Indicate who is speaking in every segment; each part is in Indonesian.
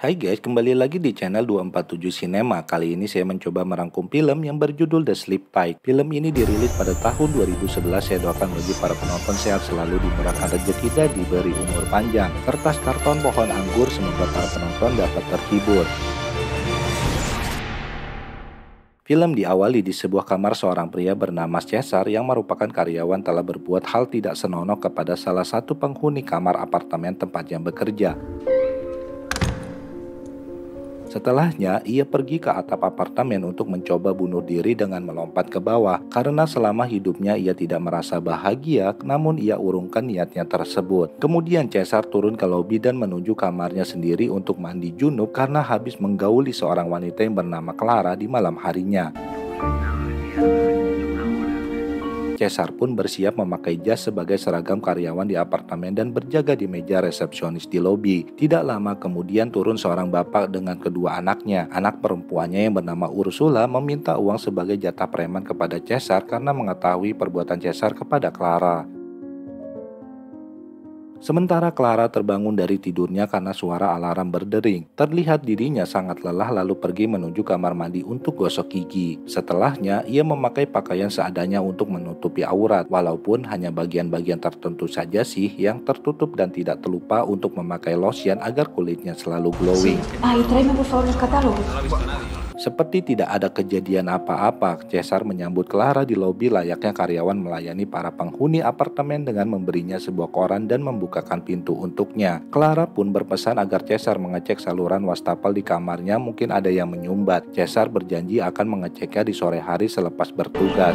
Speaker 1: Hai guys, kembali lagi di channel 247 Cinema. Kali ini saya mencoba merangkum film yang berjudul The Sleep Fight. Film ini dirilis pada tahun 2011. Saya doakan bagi para penonton sehat selalu, dimurahkan rezeki dan diberi umur panjang. Kertas karton pohon anggur, semoga para penonton dapat terhibur. Film diawali di sebuah kamar seorang pria bernama Caesar yang merupakan karyawan telah berbuat hal tidak senonoh kepada salah satu penghuni kamar apartemen tempatnya bekerja. Setelahnya, ia pergi ke atap apartemen untuk mencoba bunuh diri dengan melompat ke bawah. Karena selama hidupnya ia tidak merasa bahagia, namun ia urungkan niatnya tersebut. Kemudian Caesar turun ke lobi dan menuju kamarnya sendiri untuk mandi junub karena habis menggauli seorang wanita yang bernama Clara di malam harinya. Caesar pun bersiap memakai jas sebagai seragam karyawan di apartemen dan berjaga di meja resepsionis di lobi. Tidak lama kemudian turun seorang bapak dengan kedua anaknya. Anak perempuannya yang bernama Ursula meminta uang sebagai jatah preman kepada Caesar karena mengetahui perbuatan Caesar kepada Clara. Sementara Clara terbangun dari tidurnya karena suara alarm berdering. Terlihat dirinya sangat lelah lalu pergi menuju kamar mandi untuk gosok gigi. Setelahnya, ia memakai pakaian seadanya untuk menutupi aurat. Walaupun hanya bagian-bagian tertentu saja sih yang tertutup, dan tidak terlupa untuk memakai lotion agar kulitnya selalu glowing.
Speaker 2: Tráeme por favor el catálogo.
Speaker 1: Seperti tidak ada kejadian apa-apa, Caesar menyambut Clara di lobi layaknya karyawan melayani para penghuni apartemen dengan memberinya sebuah koran dan membukakan pintu untuknya. Clara pun berpesan agar Caesar mengecek saluran wastafel di kamarnya, mungkin ada yang menyumbat. Caesar berjanji akan mengeceknya di sore hari selepas bertugas.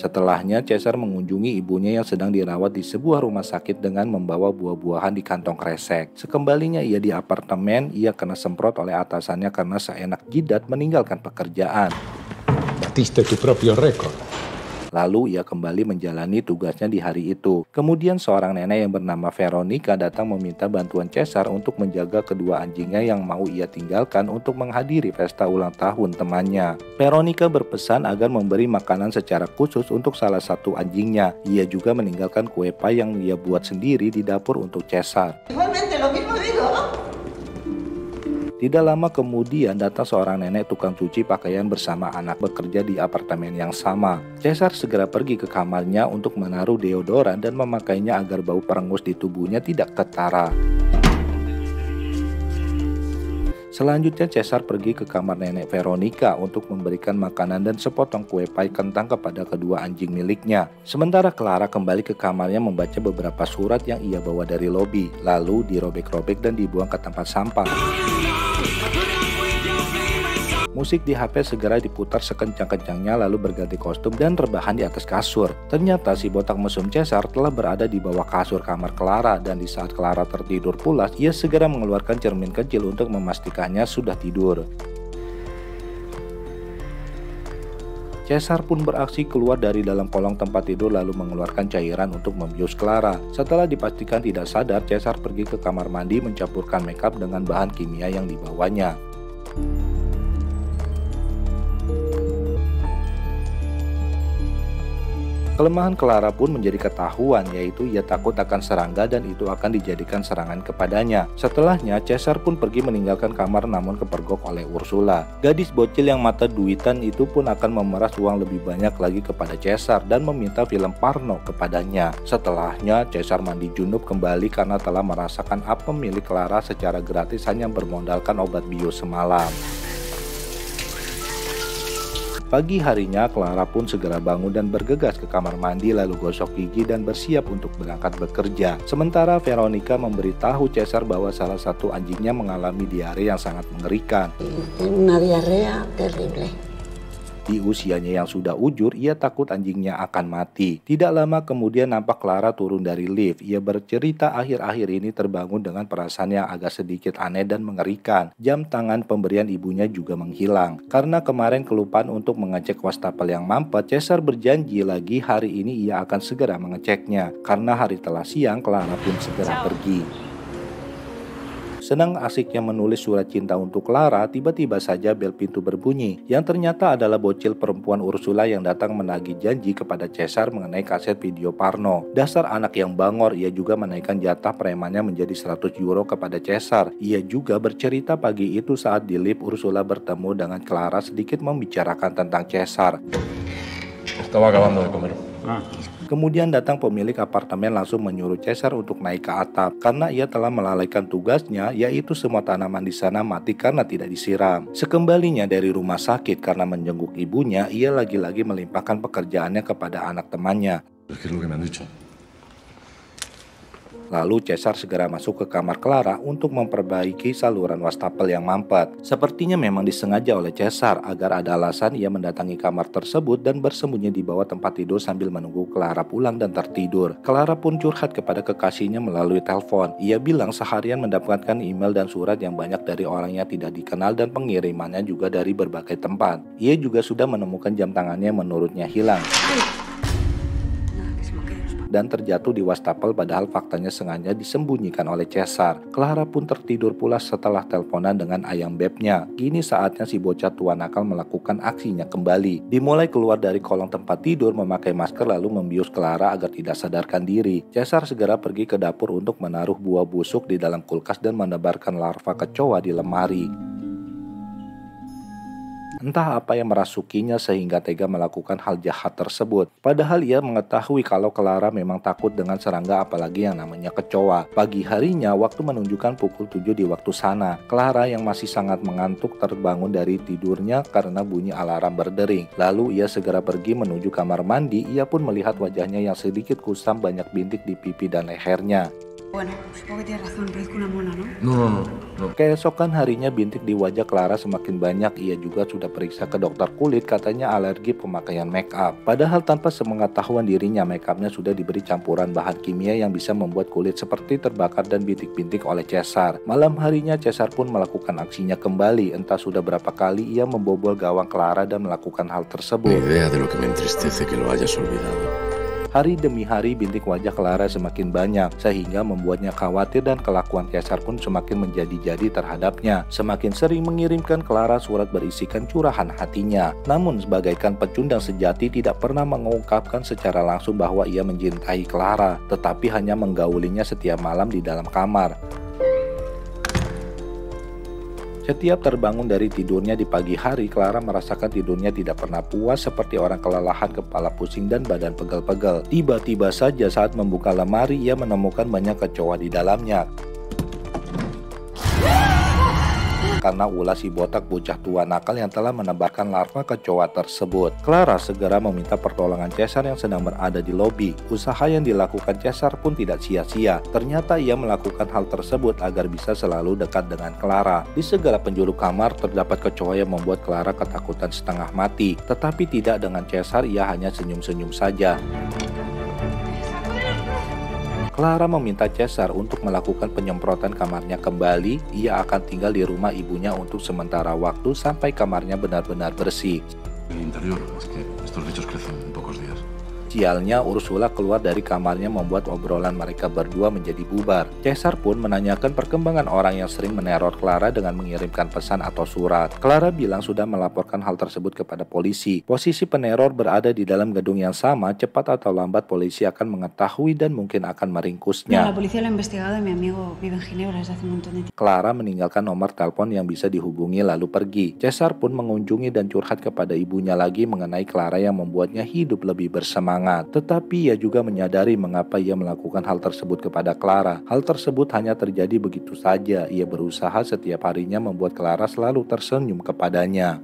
Speaker 1: Setelahnya, Caesar mengunjungi ibunya yang sedang dirawat di sebuah rumah sakit dengan membawa buah-buahan di kantong kresek. Sekembalinya ia di apartemen, ia kena semprot oleh atasannya karena seenak jidat meninggalkan pekerjaan.
Speaker 3: Batiste tu propio récord.
Speaker 1: Lalu ia kembali menjalani tugasnya di hari itu. Kemudian seorang nenek yang bernama Veronica datang meminta bantuan Caesar untuk menjaga kedua anjingnya yang mau ia tinggalkan untuk menghadiri pesta ulang tahun temannya. Veronica berpesan agar memberi makanan secara khusus untuk salah satu anjingnya. Ia juga meninggalkan kue pie yang ia buat sendiri di dapur untuk Caesar. Tidak lama kemudian datang seorang nenek tukang cuci pakaian bersama anak bekerja di apartemen yang sama. Caesar segera pergi ke kamarnya untuk menaruh deodoran dan memakainya agar bau perengus di tubuhnya tidak ketara. Selanjutnya Caesar pergi ke kamar nenek Veronica untuk memberikan makanan dan sepotong kue pie kentang kepada kedua anjing miliknya. Sementara Clara kembali ke kamarnya membaca beberapa surat yang ia bawa dari lobi, lalu dirobek-robek dan dibuang ke tempat sampah. Musik di HP segera diputar sekencang-kencangnya lalu berganti kostum dan rebahan di atas kasur. Ternyata si botak mesum Caesar telah berada di bawah kasur kamar Clara, dan di saat Clara tertidur pulas, ia segera mengeluarkan cermin kecil untuk memastikannya sudah tidur. Caesar pun beraksi keluar dari dalam kolong tempat tidur lalu mengeluarkan cairan untuk membius Clara. Setelah dipastikan tidak sadar, Caesar pergi ke kamar mandi mencampurkan makeup dengan bahan kimia yang dibawanya. Kelemahan Clara pun menjadi ketahuan, yaitu ia takut akan serangga dan itu akan dijadikan serangan kepadanya. Setelahnya, Caesar pun pergi meninggalkan kamar namun kepergok oleh Ursula. Gadis bocil yang mata duitan itu pun akan memeras uang lebih banyak lagi kepada Caesar dan meminta film porno kepadanya. Setelahnya, Caesar mandi junub kembali karena telah merasakan apem milik Clara secara gratis hanya bermodalkan obat bius semalam. Pagi harinya, Clara pun segera bangun dan bergegas ke kamar mandi lalu gosok gigi dan bersiap untuk berangkat bekerja. Sementara Veronica memberitahu Caesar bahwa salah satu anjingnya mengalami diare yang sangat mengerikan.
Speaker 2: Una diarrea terrible.
Speaker 1: Di usianya yang sudah ujur, ia takut anjingnya akan mati. Tidak lama kemudian nampak Clara turun dari lift. Ia bercerita akhir-akhir ini terbangun dengan perasaan yang agak sedikit aneh dan mengerikan. Jam tangan pemberian ibunya juga menghilang. Karena kemarin kelupaan untuk mengecek wastafel yang mampet, Caesar berjanji lagi hari ini ia akan segera mengeceknya. Karena hari telah siang, Clara pun segera pergi. Senang asiknya menulis surat cinta untuk Clara, tiba-tiba saja bel pintu berbunyi, yang ternyata adalah bocil perempuan Ursula yang datang menagih janji kepada Caesar mengenai kaset video porno. Dasar anak yang bangor, ia juga menaikkan jatah premannya menjadi 100 euro kepada Caesar. Ia juga bercerita pagi itu saat di lift Ursula bertemu dengan Clara sedikit membicarakan tentang Caesar.
Speaker 3: Estaba acabando de comer.
Speaker 1: Kemudian datang pemilik apartemen langsung menyuruh Caesar untuk naik ke atap karena ia telah melalaikan tugasnya, yaitu semua tanaman di sana mati karena tidak disiram. Sekembalinya dari rumah sakit karena menjenguk ibunya, ia lagi-lagi melimpahkan pekerjaannya kepada anak temannya.
Speaker 3: ¿Qué es lo que me han dicho?
Speaker 1: Lalu Caesar segera masuk ke kamar Clara untuk memperbaiki saluran wastafel yang mampet. Sepertinya memang disengaja oleh Caesar agar ada alasan ia mendatangi kamar tersebut dan bersembunyi di bawah tempat tidur sambil menunggu Clara pulang dan tertidur. Clara pun curhat kepada kekasihnya melalui telepon. Ia bilang seharian mendapatkan email dan surat yang banyak dari orang yang tidak dikenal dan pengirimannya juga dari berbagai tempat. Ia juga sudah menemukan jam tangannya yang menurutnya hilang dan terjatuh di wastafel, padahal faktanya sengaja disembunyikan oleh Caesar. Clara pun tertidur pula setelah teleponan dengan ayam bebnya. Kini saatnya si bocah tua nakal melakukan aksinya kembali. Dimulai keluar dari kolong tempat tidur memakai masker lalu membius Clara agar tidak sadarkan diri. Caesar segera pergi ke dapur untuk menaruh buah busuk di dalam kulkas dan menebarkan larva kecoa di lemari. Entah apa yang merasukinya sehingga tega melakukan hal jahat tersebut. Padahal ia mengetahui kalau Clara memang takut dengan serangga, apalagi yang namanya kecoa. Pagi harinya, waktu menunjukkan pukul 7 di waktu sana. Clara yang masih sangat mengantuk terbangun dari tidurnya karena bunyi alarm berdering. Lalu ia segera pergi menuju kamar mandi. Ia pun melihat wajahnya yang sedikit kusam, banyak bintik di pipi dan lehernya.
Speaker 2: Bueno, supongo que tienes razón, parezco una mona, ¿no?
Speaker 3: No.
Speaker 1: Keesokan harinya bintik di wajah Clara semakin banyak. Ia juga sudah periksa ke dokter kulit, katanya alergi pemakaian make up. Padahal tanpa sepengetahuan dirinya, make upnya sudah diberi campuran bahan kimia yang bisa membuat kulit seperti terbakar dan bintik-bintik oleh Caesar. Malam harinya Caesar pun melakukan aksinya kembali. Entah sudah berapa kali ia membobol gawang Clara dan melakukan hal tersebut.
Speaker 3: Ni idea de lo que me entristece que lo hayas olvidado.
Speaker 1: Hari demi hari bintik wajah Clara semakin banyak, sehingga membuatnya khawatir dan kelakuan Caesar pun semakin menjadi-jadi terhadapnya. Semakin sering mengirimkan Clara surat berisikan curahan hatinya. Namun sebagaikan pecundang sejati tidak pernah mengungkapkan secara langsung bahwa ia mencintai Clara, tetapi hanya menggaulinya setiap malam di dalam kamar. Setiap terbangun dari tidurnya di pagi hari, Clara merasakan tidurnya tidak pernah puas, seperti orang kelelahan, kepala pusing, dan badan pegel-pegel. Tiba-tiba saja saat membuka lemari, ia menemukan banyak kecoa di dalamnya. Karena ulah si botak bocah tua nakal yang telah menebarkan larva kecoa tersebut. Clara segera meminta pertolongan Caesar yang sedang berada di lobi. Usaha yang dilakukan Caesar pun tidak sia-sia. Ternyata ia melakukan hal tersebut agar bisa selalu dekat dengan Clara. Di segala penjuru kamar terdapat kecoa yang membuat Clara ketakutan setengah mati. Tetapi tidak dengan Caesar, ia hanya senyum-senyum saja. Clara meminta Caesar untuk melakukan penyemprotan kamarnya kembali. Ia akan tinggal di rumah ibunya untuk sementara waktu sampai kamarnya benar-benar bersih.
Speaker 3: El interior, es que estos bichos crecen en pocos días.
Speaker 1: Sialnya, Ursula keluar dari kamarnya membuat obrolan mereka berdua menjadi bubar. Caesar pun menanyakan perkembangan orang yang sering meneror Clara dengan mengirimkan pesan atau surat. Clara bilang sudah melaporkan hal tersebut kepada polisi. Posisi peneror berada di dalam gedung yang sama, cepat atau lambat polisi akan mengetahui dan mungkin akan meringkusnya.
Speaker 2: La policía lo ha investigado y mi amigo vive en Ginebra desde hace un montón de tiempo.
Speaker 1: Clara meninggalkan nomor telepon yang bisa dihubungi lalu pergi. Caesar pun mengunjungi dan curhat kepada ibunya lagi mengenai Clara yang membuatnya hidup lebih bersemangat. Tetapi ia juga menyadari mengapa ia melakukan hal tersebut kepada Clara. Hal tersebut hanya terjadi begitu saja. Ia berusaha setiap harinya membuat Clara selalu tersenyum kepadanya.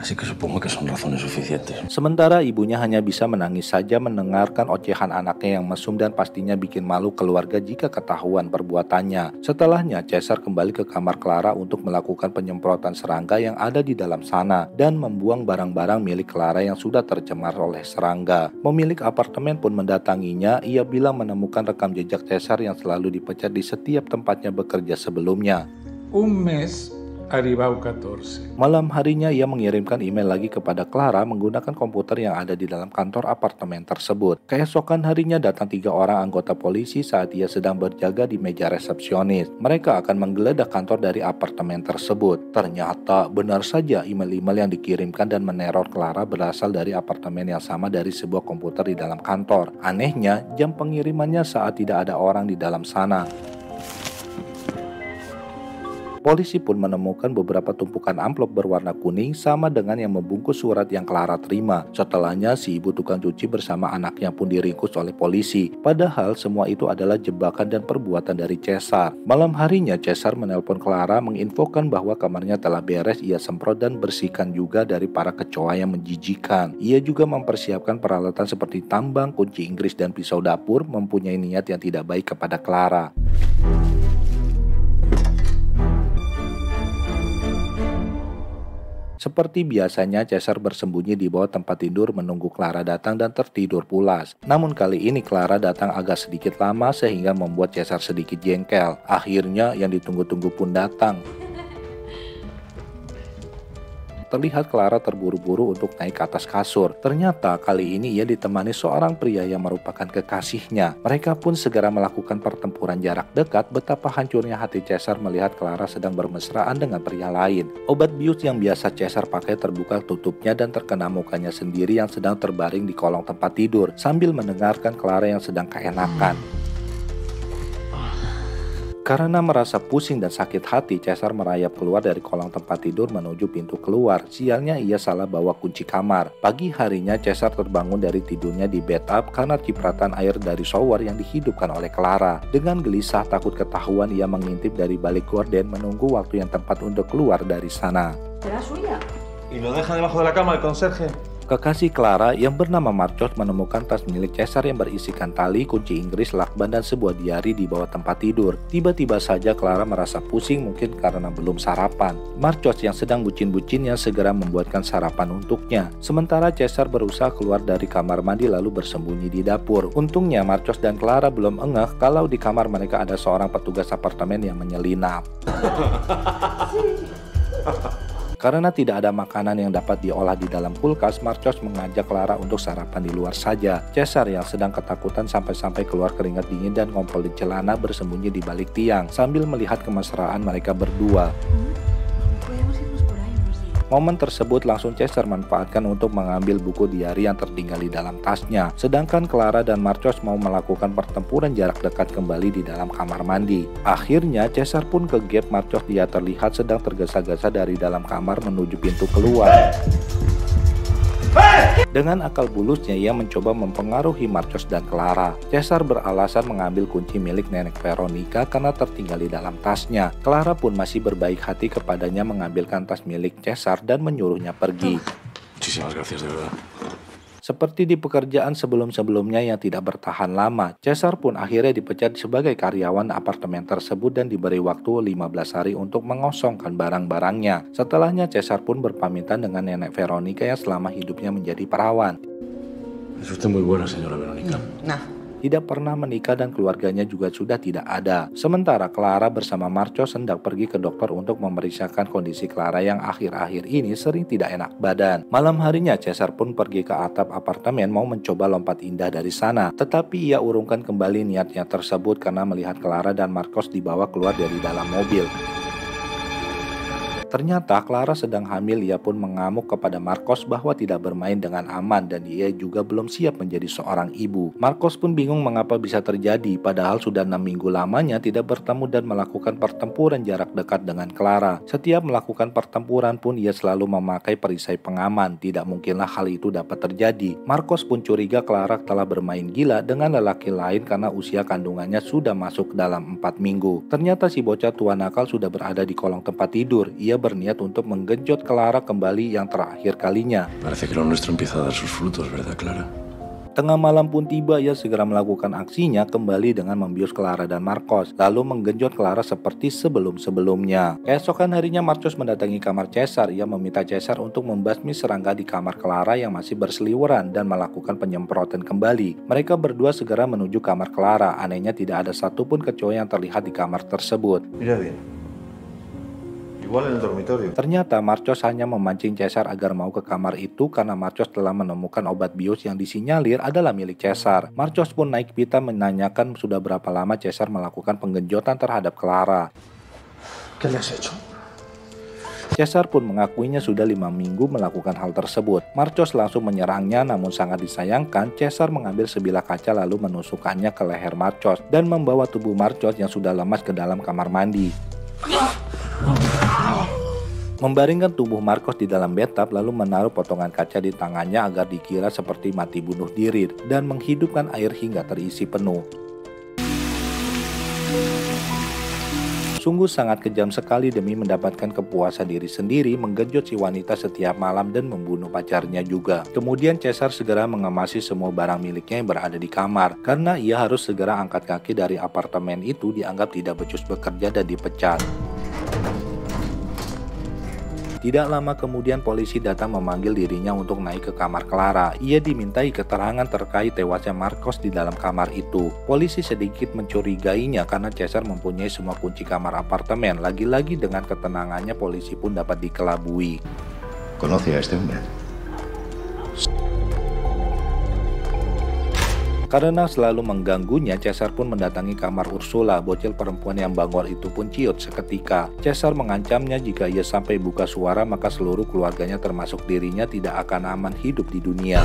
Speaker 3: Así que supongo que son razones suficientes.
Speaker 1: Sementara ibunya hanya bisa menangis saja mendengarkan ocehan anaknya yang mesum dan pastinya bikin malu keluarga jika ketahuan perbuatannya. Setelahnya, Caesar kembali ke kamar Clara untuk melakukan penyemprotan serangga yang ada di dalam sana dan membuang barang-barang milik Clara yang sudah tercemar oleh serangga. Pemilik apartemen pun mendatanginya. Ia bilang menemukan rekam jejak Caesar yang selalu dipecat di setiap tempatnya bekerja sebelumnya.
Speaker 4: Un mes Aribau 14.
Speaker 1: Malam harinya ia mengirimkan email lagi kepada Clara menggunakan komputer yang ada di dalam kantor apartemen tersebut. Keesokan harinya datang 3 orang anggota polisi saat ia sedang berjaga di meja resepsionis. Mereka akan menggeledah kantor dari apartemen tersebut. Ternyata benar saja email-email yang dikirimkan dan meneror Clara berasal dari apartemen yang sama dari sebuah komputer di dalam kantor. Anehnya, jam pengirimannya saat tidak ada orang di dalam sana. Polisi pun menemukan beberapa tumpukan amplop berwarna kuning sama dengan yang membungkus surat yang Clara terima. Setelahnya, si ibu tukang cuci bersama anaknya pun diringkus oleh polisi. Padahal semua itu adalah jebakan dan perbuatan dari Cesar. Malam harinya, Cesar menelpon Clara menginfokan bahwa kamarnya telah beres, ia semprot dan bersihkan juga dari para kecoa yang menjijikan. Ia juga mempersiapkan peralatan seperti tambang, kunci Inggris dan pisau dapur, mempunyai niat yang tidak baik kepada Clara. Seperti biasanya, Cesar bersembunyi di bawah tempat tidur menunggu Clara datang dan tertidur pulas. Namun kali ini Clara datang agak sedikit lama sehingga membuat Cesar sedikit jengkel. Akhirnya yang ditunggu-tunggu pun datang. Terlihat Clara terburu-buru untuk naik ke atas kasur. Ternyata kali ini ia ditemani seorang pria yang merupakan kekasihnya. Mereka pun segera melakukan pertempuran jarak dekat. Betapa hancurnya hati Cesar melihat Clara sedang bermesraan dengan pria lain. Obat bius yang biasa Cesar pakai terbuka tutupnya dan terkena mukanya sendiri yang sedang terbaring di kolong tempat tidur sambil mendengarkan Clara yang sedang keenakan. Karena merasa pusing dan sakit hati, Cesar merayap keluar dari kolong tempat tidur menuju pintu keluar. Sialnya ia salah bawa kunci kamar. Pagi harinya Cesar terbangun dari tidurnya di bathtub karena cipratan air dari shower yang dihidupkan oleh Clara. Dengan gelisah takut ketahuan, ia mengintip dari balik gorden menunggu waktu yang tepat untuk keluar dari sana.
Speaker 5: ¿Será suya?
Speaker 3: ¿Y lo deja debajo de la cama el conserje?
Speaker 1: Kekasih Clara yang bernama Marcos menemukan tas milik Cesar yang berisikan tali, kunci Inggris, lakban, dan sebuah diari di bawah tempat tidur. Tiba-tiba saja Clara merasa pusing, mungkin karena belum sarapan. Marcos yang sedang bucin-bucinnya segera membuatkan sarapan untuknya. Sementara Cesar berusaha keluar dari kamar mandi lalu bersembunyi di dapur. Untungnya Marcos dan Clara belum engeh kalau di kamar mereka ada seorang petugas apartemen yang menyelinap. Karena tidak ada makanan yang dapat diolah di dalam kulkas, Marcos mengajak Clara untuk sarapan di luar saja. Cesar yang sedang ketakutan sampai-sampai keluar keringat dingin dan ngompol di celana bersembunyi di balik tiang sambil melihat kemesraan mereka berdua.
Speaker 2: Podemos irnos por ahí unos días.
Speaker 1: Momen tersebut langsung Cesar manfaatkan untuk mengambil buku diari yang tertinggal di dalam tasnya. Sedangkan Clara dan Marcos mau melakukan pertempuran jarak dekat kembali di dalam kamar mandi. Akhirnya Cesar pun kegep Marcos, dia terlihat sedang tergesa-gesa dari dalam kamar menuju pintu keluar. Dengan akal bulusnya ia mencoba mempengaruhi Marcos dan Clara. Cesar beralasan mengambil kunci milik nenek Veronica karena tertinggal di dalam tasnya. Clara pun masih berbaik hati kepadanya mengambilkan tas milik Cesar dan menyuruhnya pergi.
Speaker 3: Muchísimas gracias, de verdad.
Speaker 1: Seperti di pekerjaan sebelum-sebelumnya yang tidak bertahan lama, Cesar pun akhirnya dipecat sebagai karyawan apartemen tersebut dan diberi waktu 15 hari untuk mengosongkan barang-barangnya. Setelahnya Cesar pun berpamitan dengan nenek Veronica yang selama hidupnya menjadi perawan.
Speaker 3: Es usted muy buena, señora Verónica.
Speaker 5: Nah,
Speaker 1: Tidak pernah menikah dan keluarganya juga sudah tidak ada. Sementara Clara bersama Marcos hendak pergi ke dokter untuk memeriksakan kondisi Clara yang akhir-akhir ini sering tidak enak badan. Malam harinya Cesar pun pergi ke atap apartemen mau mencoba lompat indah dari sana. Tetapi ia urungkan kembali niatnya tersebut karena melihat Clara dan Marcos dibawa keluar dari dalam mobil. Ternyata Clara sedang hamil, ia pun mengamuk kepada Marcos bahwa tidak bermain dengan aman dan ia juga belum siap menjadi seorang ibu. Marcos pun bingung mengapa bisa terjadi padahal sudah 6 minggu lamanya tidak bertemu dan melakukan pertempuran jarak dekat dengan Clara. Setiap melakukan pertempuran pun ia selalu memakai perisai pengaman, tidak mungkinlah hal itu dapat terjadi. Marcos pun curiga Clara telah bermain gila dengan lelaki lain karena usia kandungannya sudah masuk dalam 4 minggu. Ternyata si bocah tua nakal sudah berada di kolong tempat tidur. Ia berniat untuk menggenjot Clara kembali yang terakhir kalinya.
Speaker 3: Parece que lo nuestro empieza a dar sus frutos, ¿verdad, Clara?
Speaker 1: Tengah malam pun tiba, ia segera melakukan aksinya kembali dengan membius Clara dan Marcos, lalu menggenjot Clara seperti sebelum-sebelumnya. Keesokan harinya Marcos mendatangi kamar Cesar. Ia meminta Cesar untuk membasmi serangga di kamar Clara yang masih berseliweran dan melakukan penyemprotan kembali. Mereka berdua segera menuju kamar Clara. Anehnya tidak ada satupun kecoa yang terlihat di kamar tersebut.
Speaker 6: Mira bien.
Speaker 4: Igual en el dormitorio.
Speaker 1: Ternyata Marcos hanya memancing Cesar agar mau ke kamar itu karena Marcos telah menemukan obat bius yang disinyalir adalah milik Cesar. Marcos pun naik pita menanyakan sudah berapa lama Cesar melakukan penggenjotan terhadap Clara.
Speaker 4: ¿Qué le has hecho?
Speaker 1: Cesar pun mengakuinya sudah 5 minggu melakukan hal tersebut. Marcos langsung menyerangnya, namun sangat disayangkan Cesar mengambil sebilah kaca lalu menusukkannya ke leher Marcos dan membawa tubuh Marcos yang sudah lemas ke dalam kamar mandi. Membaringkan tubuh Marcos di dalam bathtub lalu menaruh potongan kaca di tangannya agar dikira seperti mati bunuh diri dan menghidupkan air hingga terisi penuh. Sungguh sangat kejam sekali demi mendapatkan kepuasan diri sendiri, menggenjot si wanita setiap malam dan membunuh pacarnya juga. Kemudian Cesar segera mengemasi semua barang miliknya yang berada di kamar, karena ia harus segera angkat kaki dari apartemen itu dianggap tidak becus bekerja dan dipecat. Tidak lama kemudian polisi datang memanggil dirinya untuk naik ke kamar Clara. Ia dimintai keterangan terkait tewasnya Marcos di dalam kamar itu. Polisi sedikit mencurigainya karena Cesar mempunyai semua kunci kamar apartemen. Lagi-lagi dengan ketenangannya polisi pun dapat dikelabui.
Speaker 4: ¿Conoce a este hombre?
Speaker 1: Karena selalu mengganggunya, Cesar pun mendatangi kamar Ursula. Bocil perempuan yang bangor itu pun ciut seketika. Cesar mengancamnya jika ia sampai buka suara maka seluruh keluarganya termasuk dirinya tidak akan aman hidup di dunia.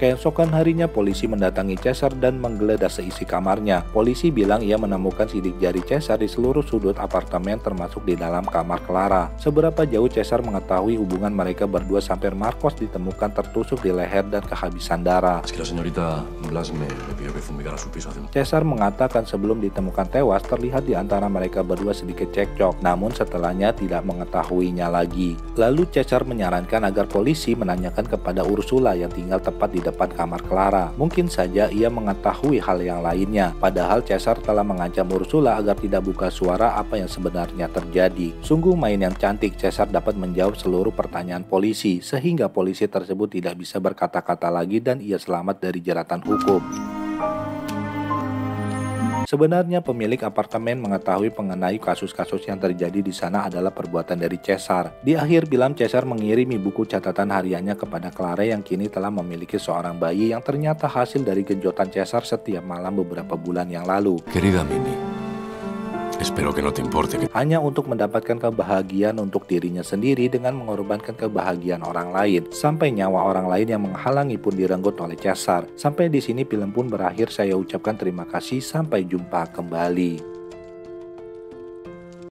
Speaker 1: Keesokan harinya polisi mendatangi Cesar dan menggeledah seisi kamarnya. Polisi bilang ia menemukan sidik jari Cesar di seluruh sudut apartemen termasuk di dalam kamar Clara. Seberapa jauh Cesar mengetahui hubungan mereka berdua sampai Marcos ditemukan tertusuk di leher dan kehabisan darah.
Speaker 3: Es que la señorita Blas me pidió que fumigara su piso hace un...
Speaker 1: Cesar mengatakan sebelum ditemukan tewas terlihat di antara mereka berdua sedikit cekcok, namun setelahnya tidak mengetahuinya lagi. Lalu Cesar menyarankan agar polisi menanyakan kepada Ursula yang tinggal tepat di depan kamar Clara. Mungkin saja ia mengetahui hal yang lainnya. Padahal Cesar telah mengancam Ursula agar tidak buka suara apa yang sebenarnya terjadi. Sungguh main yang cantik, Cesar dapat menjawab seluruh pertanyaan polisi, sehingga polisi tersebut tidak bisa berkata-kata lagi dan ia selamat dari jeratan hukum. Sebenarnya pemilik apartemen mengetahui mengenai kasus-kasus yang terjadi di sana adalah perbuatan dari Cesar. Di akhir film, Cesar mengirimi buku catatan hariannya kepada Clara yang kini telah memiliki seorang bayi yang ternyata hasil dari genjotan Cesar setiap malam beberapa bulan yang lalu.
Speaker 3: Querida Mimi, espero que no te importe que...
Speaker 1: Hanya untuk mendapatkan kebahagiaan untuk dirinya sendiri dengan mengorbankan kebahagiaan orang lain. Sampai nyawa orang lain yang menghalangi pun direnggut oleh Cesar. Sampai di sini film pun berakhir. Saya ucapkan terima kasih. Sampai jumpa kembali.